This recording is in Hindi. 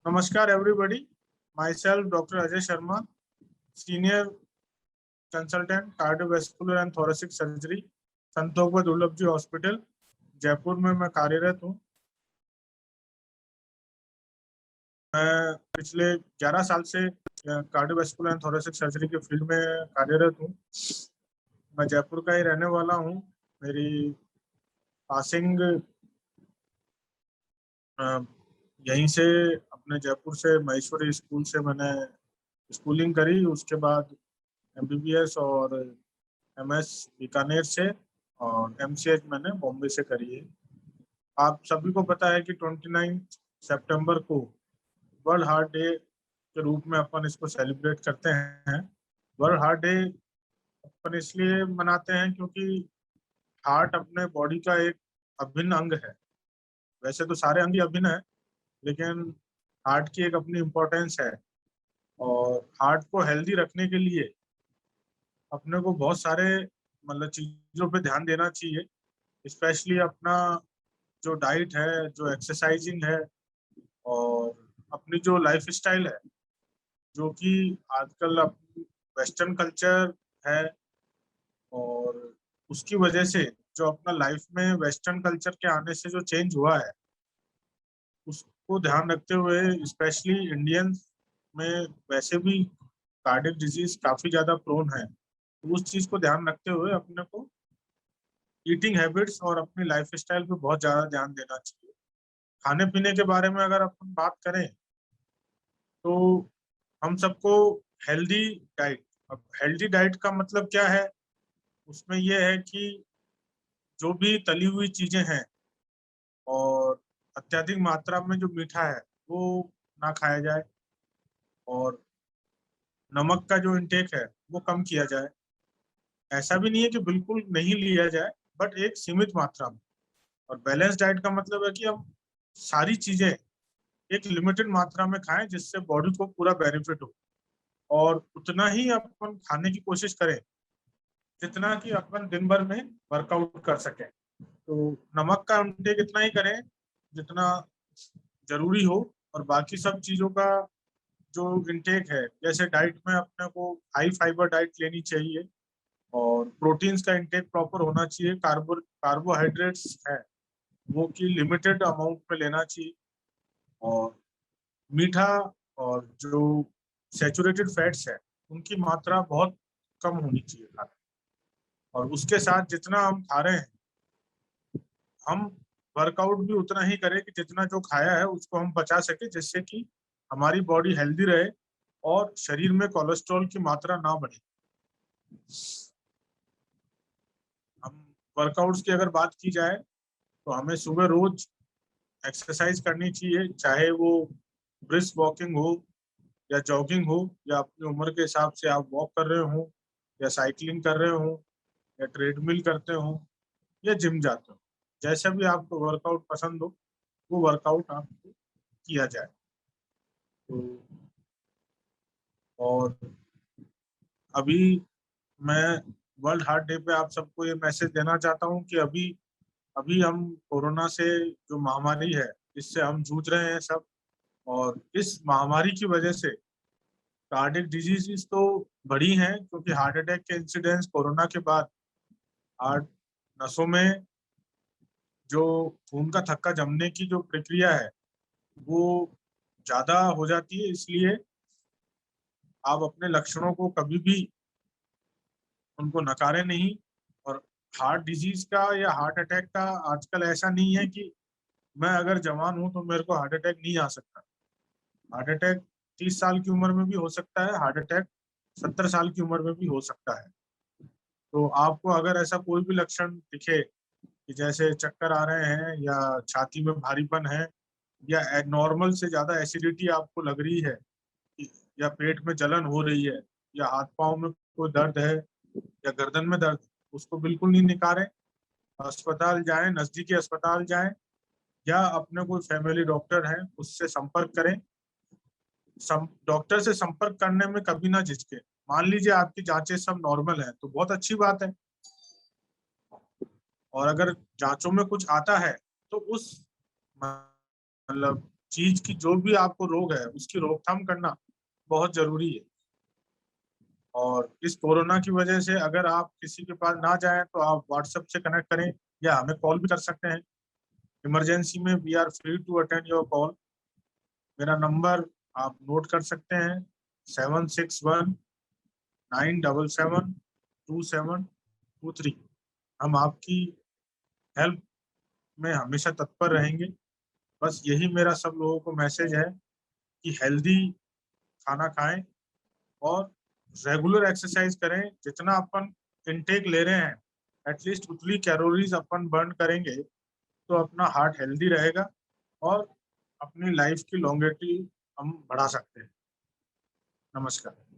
Namaskar everybody. Myself Dr. Ajay Sharma, Senior Consultant Cardiovascular and Thoracic Surgery, संतोष दुर्लभ जी हॉस्पिटल जयपुर में मैं कार्यरत हूँ। मैं पिछले 11 साल से कार्डियोवैस्कुलर एंड थोरेसिक सर्जरी के फील्ड में कार्यरत हूँ। मैं जयपुर का ही रहने वाला हूँ। मेरी पासिंग यहीं से अपने जयपुर से महेश्वरी स्कूल से मैंने स्कूलिंग करी। उसके बाद MBBS और MS बीकानेर से और MCH मैंने बॉम्बे से करी है। आप सभी को पता है कि 29 सितंबर को वर्ल्ड हार्ट डे के रूप में अपन इसको सेलिब्रेट करते हैं। वर्ल्ड हार्ट डे अपन इसलिए मनाते हैं क्योंकि हार्ट अपने बॉडी का एक अभिन्न अंग है। वैसे तो सारे अंग ही अभिन्न है, लेकिन हार्ट की एक अपनी इम्पोर्टेंस है। और हार्ट को हेल्दी रखने के लिए अपने को बहुत सारे मतलब चीज़ों पे ध्यान देना चाहिए। स्पेशली अपना जो डाइट है, जो एक्सरसाइजिंग है और अपनी जो लाइफ स्टाइल है, जो कि आजकल वेस्टर्न कल्चर है और उसकी वजह से जो अपना लाइफ में वेस्टर्न कल्चर के आने से जो चेंज हुआ है, उसको ध्यान रखते हुए स्पेशली इंडियंस में वैसे भी कार्डियक डिजीज काफी ज्यादा प्रोन है। तो उस चीज को ध्यान रखते हुए अपने को ईटिंग हैबिट्स और अपनी लाइफ स्टाइल पे बहुत ज्यादा ध्यान देना चाहिए। खाने पीने के बारे में अगर अपन बात करें तो हम सबको हेल्दी डाइट, अब हेल्दी डाइट का मतलब क्या है, उसमें यह है कि जो भी तली हुई चीजें हैं और अत्यधिक मात्रा में जो मीठा है वो ना खाया जाए और नमक का जो इंटेक है वो कम किया जाए। ऐसा भी नहीं है कि बिल्कुल नहीं लिया जाए, बट एक सीमित मात्रा में। और बैलेंस डाइट का मतलब है कि हम सारी चीजें एक लिमिटेड मात्रा में खाएं जिससे बॉडी को पूरा बेनिफिट हो। और उतना ही अपन खाने की कोशिश करें जितना कि अपन दिन भर में वर्कआउट कर सकें। तो नमक का इंटेक इतना ही करें जितना जरूरी हो, और बाकी सब चीजों का जो इंटेक है, जैसे डाइट में अपने को हाई फाइबर डाइट लेनी चाहिए और प्रोटीन्स का इंटेक प्रॉपर होना चाहिए। कार्बोहाइड्रेट्स है वो की लिमिटेड अमाउंट में लेना चाहिए और मीठा और जो सैचुरेटेड फैट्स है उनकी मात्रा बहुत कम होनी चाहिए खाने। और उसके साथ जितना हम खा रहे हैं, हम वर्कआउट भी उतना ही करें कि जितना जो खाया है उसको हम बचा सके, जिससे कि हमारी बॉडी हेल्दी रहे और शरीर में कोलेस्ट्रॉल की मात्रा ना बढ़े। हम वर्कआउट्स की अगर बात की जाए तो हमें सुबह रोज एक्सरसाइज करनी चाहिए, चाहे वो ब्रिस्क वॉकिंग हो या जॉगिंग हो, या अपनी उम्र के हिसाब से आप वॉक कर रहे हो या साइकिलिंग कर रहे हो या ट्रेडमिल करते हो या जिम जाते हो। जैसा भी आपको वर्कआउट पसंद हो वो वर्कआउट आपको किया जाए। तो और अभी मैं वर्ल्ड हार्ट डे पे आप सबको ये मैसेज देना चाहता हूँ कि अभी अभी हम कोरोना से जो महामारी है इससे हम जूझ रहे हैं सब। और इस महामारी की वजह से कार्डियक डिजीज तो बढ़ी हैं, क्योंकि हार्ट अटैक के इंसिडेंस कोरोना के बाद हार्ट नसों में जो खून का थक्का जमने की जो प्रक्रिया है वो ज्यादा हो जाती है। इसलिए आप अपने लक्षणों को कभी भी उनको नकारे नहीं। और हार्ट डिजीज का या हार्ट अटैक का आजकल ऐसा नहीं है कि मैं अगर जवान हूं तो मेरे को हार्ट अटैक नहीं आ सकता। हार्ट अटैक 30 साल की उम्र में भी हो सकता है, हार्ट अटैक 70 साल की उम्र में भी हो सकता है। तो आपको अगर ऐसा कोई भी लक्षण दिखे कि जैसे चक्कर आ रहे हैं या छाती में भारीपन है या नॉर्मल से ज्यादा एसिडिटी आपको लग रही है या पेट में जलन हो रही है या हाथ पांव में कोई दर्द है या गर्दन में दर्द, उसको बिल्कुल नहीं निकारें। अस्पताल जाएं, नजदीकी अस्पताल जाएं या अपने कोई फैमिली डॉक्टर है उससे संपर्क करें। डॉक्टर से संपर्क करने में कभी ना झिझके। मान लीजिए आपकी जांचें सब नॉर्मल है तो बहुत अच्छी बात है, और अगर जांचों में कुछ आता है तो उस मतलब चीज की, जो भी आपको रोग है उसकी रोकथाम करना बहुत जरूरी है। और इस कोरोना की वजह से अगर आप किसी के पास ना जाएं तो आप व्हाट्सएप से कनेक्ट करें या हमें कॉल भी कर सकते हैं। इमरजेंसी में we are free to attend your call. मेरा नंबर आप नोट कर सकते हैं, 7619772723। हम आपकी हेल्प में हमेशा तत्पर रहेंगे। बस यही मेरा सब लोगों को मैसेज है कि हेल्दी खाना खाएं और रेगुलर एक्सरसाइज करें। जितना अपन इनटेक ले रहे हैं एटलीस्ट उतनी कैलोरीज अपन बर्न करेंगे तो अपना हार्ट हेल्दी रहेगा और अपनी लाइफ की लॉन्गेविटी हम बढ़ा सकते हैं। नमस्कार।